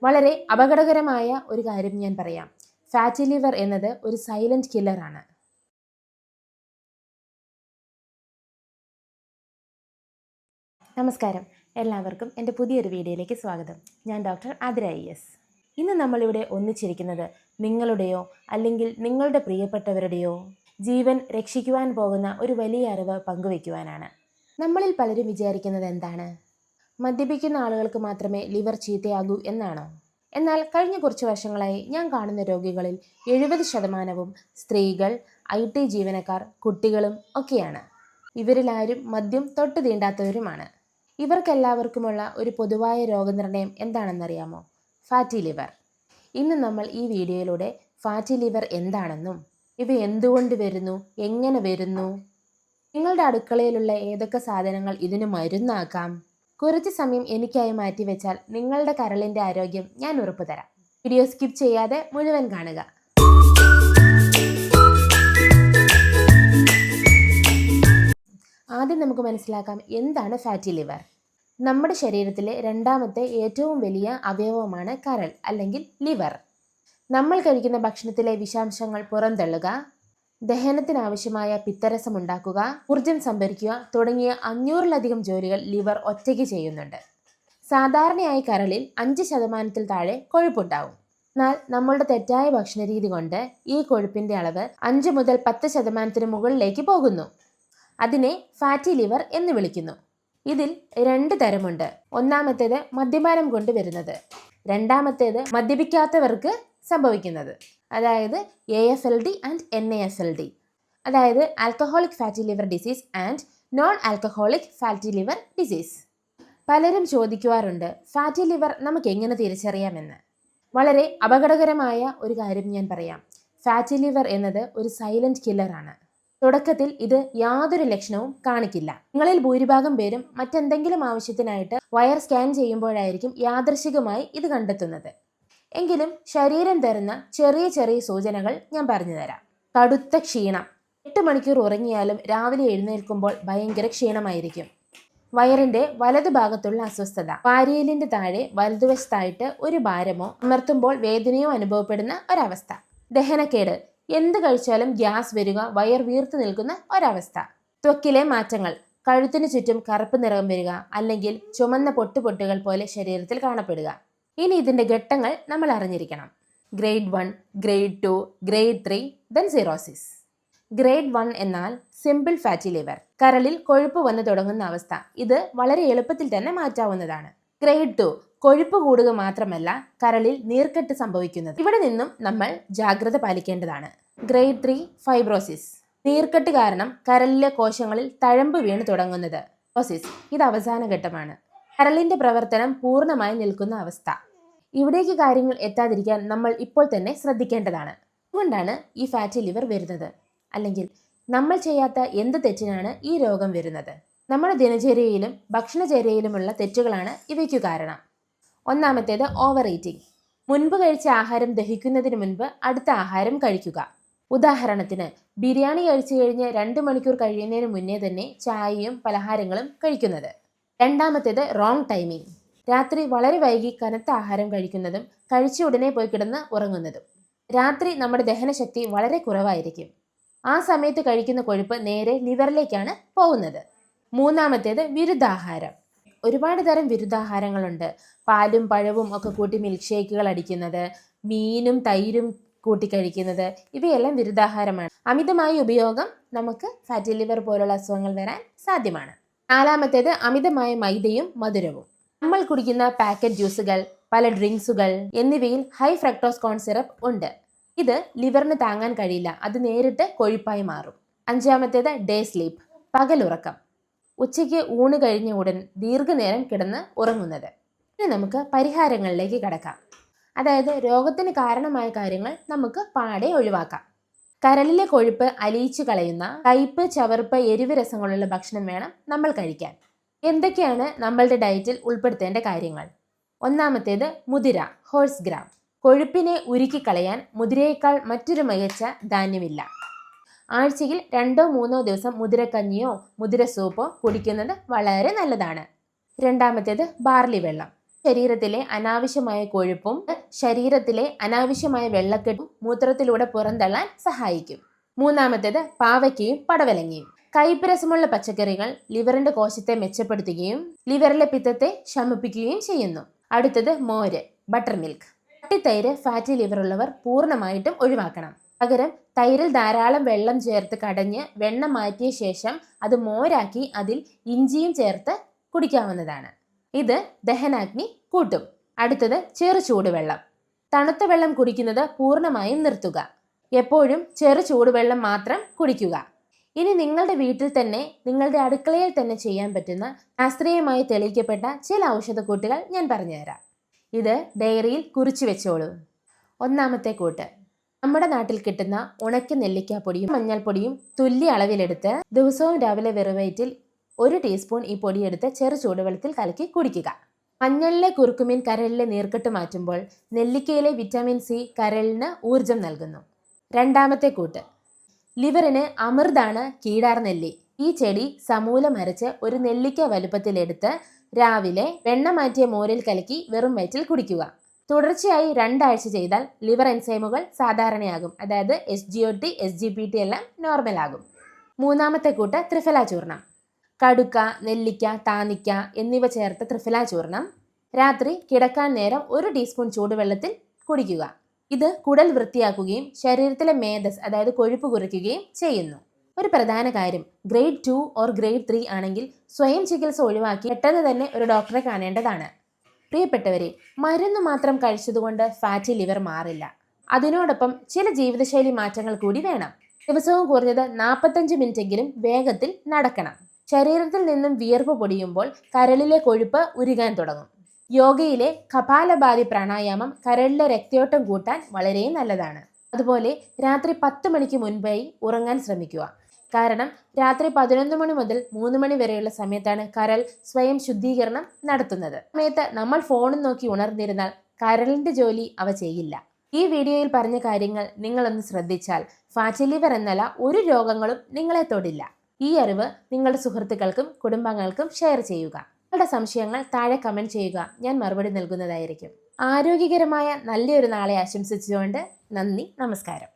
വളരെ അപകടകരമായ ഒരു കാര്യം ഞാൻ പറയാം. ഫാറ്റി ലിവർ എന്നത് ഒരു സൈലന്റ് കില്ലർ ആണ്. നമസ്കാരം, എല്ലാവർക്കും എൻ്റെ പുതിയൊരു വീഡിയോയിലേക്ക് സ്വാഗതം. ഞാൻ ഡോക്ടർ ആതിര IAS. ഇന്ന് നമ്മളിവിടെ ഒന്നിച്ചിരിക്കുന്നത് നിങ്ങളുടെയോ അല്ലെങ്കിൽ നിങ്ങളുടെ പ്രിയപ്പെട്ടവരുടെയോ ജീവൻ രക്ഷിക്കുവാൻ പോകുന്ന ഒരു വലിയ അറിവ് പങ്കുവയ്ക്കുവാനാണ്. നമ്മളിൽ പലരും വിചാരിക്കുന്നത് എന്താണ്? മദ്യപിക്കുന്ന ആളുകൾക്ക് മാത്രമേ ലിവർ ചീത്തയാകൂ എന്നാണോ? എന്നാൽ കഴിഞ്ഞ കുറച്ച് വർഷങ്ങളായി ഞാൻ കാണുന്ന രോഗികളിൽ 70% സ്ത്രീകൾ, IT ജീവനക്കാർ, കുട്ടികളും ഒക്കെയാണ്. ഇവരിലാരും മദ്യം തൊട്ട് തീണ്ടാത്തവരുമാണ്. ഇവർക്കെല്ലാവർക്കുമുള്ള ഒരു പൊതുവായ രോഗനിർണയം എന്താണെന്നറിയാമോ? Fatty liver. ഇന്ന് നമ്മൾ ഈ വീഡിയോയിലൂടെ ഫാറ്റി ലിവർ എന്താണെന്നും ഇവ എന്തുകൊണ്ട് വരുന്നു, എങ്ങനെ വരുന്നു, നിങ്ങളുടെ അടുക്കളയിലുള്ള ഏതൊക്കെ സാധനങ്ങൾ ഇതിന് മരുന്നാക്കാം, കുറച്ച് സമയം എനിക്കായി മാറ്റിവെച്ചാൽ നിങ്ങളുടെ കരളിൻ്റെ ആരോഗ്യം ഞാൻ ഉറപ്പു തരാം. വീഡിയോ സ്കിപ്പ് ചെയ്യാതെ മുഴുവൻ കാണുക. ആദ്യം നമുക്ക് മനസ്സിലാക്കാം എന്താണ് ഫാറ്റി ലിവർ. നമ്മുടെ ശരീരത്തിലെ രണ്ടാമത്തെ ഏറ്റവും വലിയ അവയവമാണ് കരൾ അല്ലെങ്കിൽ ലിവർ. നമ്മൾ കഴിക്കുന്ന ഭക്ഷണത്തിലെ വിഷാംശങ്ങൾ പുറന്തള്ളുക, ദഹനത്തിനാവശ്യമായ പിത്തരസം ഉണ്ടാക്കുക, ഊർജം സംഭരിക്കുക തുടങ്ങിയ 500-ലധികം ജോലികൾ ലിവർ ഒറ്റയ്ക്ക് ചെയ്യുന്നുണ്ട്. സാധാരണയായി കരളിൽ 5% താഴെ കൊഴുപ്പുണ്ടാവും. എന്നാൽ നമ്മളുടെ തെറ്റായ ഭക്ഷണരീതി കൊണ്ട് ഈ കൊഴുപ്പിന്റെ അളവ് 5 മുതൽ 10% മുകളിലേക്ക് പോകുന്നു. അതിനെ ഫാറ്റി ലിവർ എന്ന് വിളിക്കുന്നു. ഇതിൽ 2 തരമുണ്ട്. ഒന്നാമത്തേത് മദ്യപാനം കൊണ്ട് വരുന്നത്, രണ്ടാമത്തേത് മദ്യപിക്കാത്തവർക്ക് സംഭവിക്കുന്നത്, അതായത് AFLD ആൻഡ് NAFLD, അതായത് alcoholic fatty liver disease and non alcoholic fatty liver disease. പലരും ചോദിക്കുവാറുണ്ട് ഫാറ്റി ലിവർ നമുക്ക് എങ്ങനെ തിരിച്ചറിയാമെന്ന്. വളരെ അപകടകരമായ ഒരു കാര്യം ഞാൻ പറയാം. ഫാറ്റി ലിവർ എന്നത് ഒരു സൈലന്റ് കില്ലർ ആണ്. തുടക്കത്തിൽ ഇത് യാതൊരു ലക്ഷണവും കാണിക്കില്ല. നിങ്ങളിൽ ഭൂരിഭാഗം പേരും മറ്റെന്തെങ്കിലും ആവശ്യത്തിനായിട്ട് വയർ സ്കാൻ ചെയ്യുമ്പോഴായിരിക്കും യാദൃശികമായി ഇത് കണ്ടെത്തുന്നത്. എങ്കിലും ശരീരം തരുന്ന ചെറിയ ചെറിയ സൂചനകൾ ഞാൻ പറഞ്ഞു തരാം. കടുത്ത ക്ഷീണം. 8 മണിക്കൂർ ഉറങ്ങിയാലും രാവിലെ എഴുന്നേൽക്കുമ്പോൾ ഭയങ്കര ക്ഷീണമായിരിക്കും. വയറിന്റെ വലതുഭാഗത്തുള്ള അസ്വസ്ഥത, വാരിയലിന്റെ താഴെ വലതുവശത്തായിട്ട് ഒരു ഭാരമോ അമർത്തുമ്പോൾ വേദനയോ അനുഭവപ്പെടുന്ന ഒരവസ്ഥ. ദഹനക്കേട്. എന്ത് കഴിച്ചാലും ഗ്യാസ് വരിക, വയർ വീർത്ത് നിൽക്കുന്ന ഒരവസ്ഥ. ത്വക്കിലെ മാറ്റങ്ങൾ. കഴുത്തിന് ചുറ്റും കറുപ്പ് നിറം വരിക അല്ലെങ്കിൽ ചുമന്ന പൊട്ടുപൊട്ടുകൾ പോലെ ശരീരത്തിൽ കാണപ്പെടുക. ഇനി ഇതിന്റെ ഘട്ടങ്ങൾ നമ്മൾ അറിഞ്ഞിരിക്കണം. Grade 1, grade 2, grade 3, then cirrhosis. Grade 1 എന്നാൽ സിമ്പിൾ ഫാറ്റി ലിവർ, കരളിൽ കൊഴുപ്പ് വന്നു തുടങ്ങുന്ന അവസ്ഥ. ഇത് വളരെ എളുപ്പത്തിൽ തന്നെ മാറ്റാവുന്നതാണ്. ഗ്രേഡ് 2 കൊഴുപ്പ് കൂടുക മാത്രമല്ല കരളിൽ നീർക്കെട്ട് സംഭവിക്കുന്നത്. ഇവിടെ നിന്നും നമ്മൾ ജാഗ്രത പാലിക്കേണ്ടതാണ്. Grade 3 fibrosis. നീർക്കെട്ട് കാരണം കരളിലെ കോശങ്ങളിൽ തഴമ്പ് വീണ് തുടങ്ങുന്നത്. ഇത് അവസാന ഘട്ടമാണ്. കരളിന്റെ പ്രവർത്തനം പൂർണ്ണമായി നിൽക്കുന്ന അവസ്ഥ. ഇവിടേക്ക് കാര്യങ്ങൾ എത്താതിരിക്കാൻ നമ്മൾ ഇപ്പോൾ തന്നെ ശ്രദ്ധിക്കേണ്ടതാണ്. അതുകൊണ്ടാണ് ഈ ഫാറ്റി ലിവർ വരുന്നത്. അല്ലെങ്കിൽ നമ്മൾ ചെയ്യാത്ത എന്ത് തെറ്റിനാണ് ഈ രോഗം വരുന്നത്? നമ്മുടെ ദിനചര്യയിലും ഭക്ഷണചര്യയിലുമുള്ള തെറ്റുകളാണ് ഇവയ്ക്കു കാരണം. ഒന്നാമത്തേത് ഓവർ ഈറ്റിംഗ്. മുൻപ് കഴിച്ച ആഹാരം ദഹിക്കുന്നതിന് മുൻപ് അടുത്ത ആഹാരം കഴിക്കുക. ഉദാഹരണത്തിന് ബിരിയാണി കഴിച്ചു കഴിഞ്ഞ് 2 മണിക്കൂർ കഴിയുന്നതിന് മുന്നേ തന്നെ ചായയും പലഹാരങ്ങളും കഴിക്കുന്നത്. രണ്ടാമത്തേത് റോങ് ടൈമിംഗ്. രാത്രി വളരെ വൈകി കനത്ത ആഹാരം കഴിക്കുന്നതും കഴിച്ച ഉടനെ പോയി കിടന്ന് ഉറങ്ങുന്നതും. രാത്രി നമ്മുടെ ദഹനശക്തി വളരെ കുറവായിരിക്കും. ആ സമയത്ത് കഴിക്കുന്ന കൊഴുപ്പ് നേരെ ലിവറിലേക്കാണ് പോകുന്നത്. മൂന്നാമത്തേത് വിരുദ്ധാഹാരം. ഒരുപാട് തരം വിരുദ്ധാഹാരങ്ങളുണ്ട്. പാലും പഴവും ഒക്കെ കൂട്ടി മിൽക്ക് ഷേക്കുകൾ അടിക്കുന്നത്, മീനും തൈരും കൂട്ടിക്കഴിക്കുന്നത്, ഇവയെല്ലാം വിരുദ്ധാഹാരമാണ്. അമിതമായ ഉപയോഗം നമുക്ക് ഫാറ്റി ലിവർ പോലുള്ള അസുഖങ്ങൾ വരാൻ സാധ്യമാണ്. നാലാമത്തേത് അമിതമായ മൈദയും മധുരവും. നമ്മൾ കുടിക്കുന്ന പാക്കറ്റ് ജ്യൂസുകൾ, പല ഡ്രിങ്ക്സുകൾ എന്നിവയിൽ ഹൈ ഫ്രക്ടോസ് കോൺ സിറപ്പ് ഉണ്ട്. ഇത് ലിവറിന് താങ്ങാൻ കഴിയില്ല, അത് നേരിട്ട് കൊഴുപ്പായി മാറും. അഞ്ചാമത്തേത് ഡേ സ്ലീപ്പ്, പകലുറക്കം. ഉച്ചയ്ക്ക് ഊണ് കഴിഞ്ഞ ഉടൻ ദീർഘനേരം കിടന്ന് ഉറങ്ങുന്നത്. ഇനി നമുക്ക് പരിഹാരങ്ങളിലേക്ക് കടക്കാം. അതായത് രോഗത്തിന് കാരണമായ കാര്യങ്ങൾ നമുക്ക് പാടെ ഒഴിവാക്കാം. കരളിലെ കൊഴുപ്പ് അലിയിച്ചു കളയുന്ന കയ്പ്, ചവർപ്പ്, എരിവ് രസങ്ങളുള്ള ഭക്ഷണം വേണം നമ്മൾ കഴിക്കാൻ. എന്തൊക്കെയാണ് നമ്മളുടെ ഡയറ്റിൽ ഉൾപ്പെടുത്തേണ്ട കാര്യങ്ങൾ? ഒന്നാമത്തേത് മുതിര, ഹോഴ്സ് ഗ്രാം. കൊഴുപ്പിനെ ഉരുക്കിക്കളയാൻ മുതിരയേക്കാൾ മറ്റൊരു മികച്ച ധാന്യമില്ല. ആഴ്ചയിൽ 2-3 ദിവസം മുതിരക്കഞ്ഞിയോ മുതിര സൂപ്പോ കുടിക്കുന്നത് വളരെ നല്ലതാണ്. രണ്ടാമത്തേത് ബാർലി വെള്ളം. ശരീരത്തിലെ അനാവശ്യമായ കൊഴുപ്പും ശരീരത്തിലെ അനാവശ്യമായ വെള്ളക്കെട്ടും മൂത്രത്തിലൂടെ പുറന്തള്ളാൻ സഹായിക്കും. മൂന്നാമത്തേത് പാവയ്ക്കയും പടവലങ്ങയും. കയ്പ് രസമുള്ള പച്ചക്കറികൾ ലിവറിന്റെ കോശത്തെ മെച്ചപ്പെടുത്തുകയും ലിവറിലെ പിത്തത്തെ ശമിപ്പിക്കുകയും ചെയ്യുന്നു. അടുത്തത് മോര്, ബട്ടർ മിൽക്ക്. കട്ടിത്തൈര് ഫാറ്റി ലിവർ ഉള്ളവർ പൂർണ്ണമായിട്ടും ഒഴിവാക്കണം. പകരം തൈരിൽ ധാരാളം വെള്ളം ചേർത്ത് കടഞ്ഞ് വെണ്ണ മാറ്റിയ ശേഷം അത് മോരാക്കി അതിൽ ഇഞ്ചിയും ചേർത്ത് കുടിക്കാവുന്നതാണ്. ഇത് ദഹനാഗ്നി കൂട്ടും. അടുത്തത് ചെറു ചൂടുവെള്ളം. തണുത്ത വെള്ളം കുടിക്കുന്നത് പൂർണ്ണമായും നിർത്തുക. എപ്പോഴും ചെറു ചൂടുവെള്ളം മാത്രം കുടിക്കുക. ഇനി നിങ്ങളുടെ വീട്ടിൽ തന്നെ, നിങ്ങളുടെ അടുക്കളയിൽ തന്നെ ചെയ്യാൻ പറ്റുന്ന ശാസ്ത്രീയമായി തെളിയിക്കപ്പെട്ട ചില ഔഷധക്കൂട്ടുകൾ ഞാൻ പറഞ്ഞുതരാം. ഇത് ഡയറിയിൽ കുറിച്ചു വെച്ചോളൂ. ഒന്നാമത്തെ കൂട്ട്, നമ്മുടെ നാട്ടിൽ കിട്ടുന്ന ഉണക്ക നെല്ലിക്കാപ്പൊടിയും മഞ്ഞൾപ്പൊടിയും തുല്യ അളവിലെടുത്ത് ദിവസവും രാവിലെ വെറുവയറ്റിൽ 1 ടീസ്പൂൺ ഈ പൊടിയെടുത്ത് ചെറു ചൂടുവെള്ളത്തിൽ കലക്കി കുടിക്കുക. മഞ്ഞളിലെ കുറുക്കുമീൻ കരളിലെ നീർക്കെട്ട് മാറ്റുമ്പോൾ നെല്ലിക്കയിലെ വിറ്റാമിൻ സി കരളിന് ഊർജം നൽകുന്നു. രണ്ടാമത്തെ കൂട്ട്, ലിവറിന് അമൃതാണ് കീടാർ നെല്ലി. ഈ ചെടി സമൂലം അരച്ച് ഒരു നെല്ലിക്ക വലുപ്പത്തിലെടുത്ത് രാവിലെ വെണ്ണ മാറ്റിയ മോരിൽ കലക്കി വെറും വയറ്റിൽ കുടിക്കുക. തുടർച്ചയായി 2 ആഴ്ച ചെയ്താൽ ലിവർ എൻസൈമുകൾ സാധാരണയാകും. അതായത് SGOT, SGPT എല്ലാം നോർമൽ ആകും. മൂന്നാമത്തെ കൂട്ട്, ത്രിഫല ചൂർണം. കടുക്ക, നെല്ലിക്ക, താനിക്ക എന്നിവ ചേർത്ത ത്രിഫല ചൂർണം രാത്രി കിടക്കാൻ നേരം 1 ടീസ്പൂൺ ചൂടുവെള്ളത്തിൽ കുടിക്കുക. ഇത് കുടൽ വൃത്തിയാക്കുകയും ശരീരത്തിലെ മേധസ് അതായത് കൊഴുപ്പ് കുറയ്ക്കുകയും ചെയ്യുന്നു. ഒരു പ്രധാന കാര്യം, ഗ്രേഡ് 2 ഓർ ഗ്രേഡ് 3 ആണെങ്കിൽ സ്വയം ചികിത്സ ഒഴിവാക്കി പെട്ടെന്ന് തന്നെ ഒരു ഡോക്ടറെ കാണേണ്ടതാണ്. പ്രിയപ്പെട്ടവരെ, മരുന്ന് മാത്രം കഴിച്ചതുകൊണ്ട് ഫാറ്റി ലിവർ മാറില്ല. അതിനോടൊപ്പം ചില ജീവിതശൈലി മാറ്റങ്ങൾ കൂടി വേണം. ദിവസവും കുറഞ്ഞത് 45 മിനിറ്റെങ്കിലും വേഗത്തിൽ നടക്കണം. ശരീരത്തിൽ നിന്നും വിയർപ്പ് പൊടിയുമ്പോൾ കരളിലെ കൊഴുപ്പ് ഉരുകാൻ തുടങ്ങും. യോഗയിലെ കപാലഭാതി പ്രാണായാമം കരളിലെ രക്തയോട്ടം കൂട്ടാൻ വളരെ നല്ലതാണ്. അതുപോലെ രാത്രി 10 മണിക്ക് മുൻപായി ഉറങ്ങാൻ ശ്രമിക്കുക. കാരണം രാത്രി 11 മണി മുതൽ 3 മണി വരെയുള്ള സമയത്താണ് കരൾ സ്വയം ശുദ്ധീകരണം നടത്തുന്നത്. സമയത്ത് നമ്മൾ ഫോണും നോക്കി ഉണർന്നിരുന്നാൽ കരളിന്റെ ജോലി അവ ചെയ്യില്ല. ഈ വീഡിയോയിൽ പറഞ്ഞ കാര്യങ്ങൾ നിങ്ങളൊന്ന് ശ്രദ്ധിച്ചാൽ ഫാറ്റി ലിവർ എന്നല്ല ഒരു രോഗങ്ങളും നിങ്ങളെ തൊടില്ല. ഈ അറിവ് നിങ്ങളുടെ സുഹൃത്തുക്കൾക്കും കുടുംബാംഗങ്ങൾക്കും ഷെയർ ചെയ്യുക. നിങ്ങളുടെ സംശയങ്ങൾ താഴെ കമന്റ് ചെയ്യുക. ഞാൻ മറുപടി നൽകുന്നതായിരിക്കും. ആരോഗ്യകരമായ നല്ലൊരു നാളെ ആശംസിച്ചുകൊണ്ട് നന്ദി, നമസ്കാരം.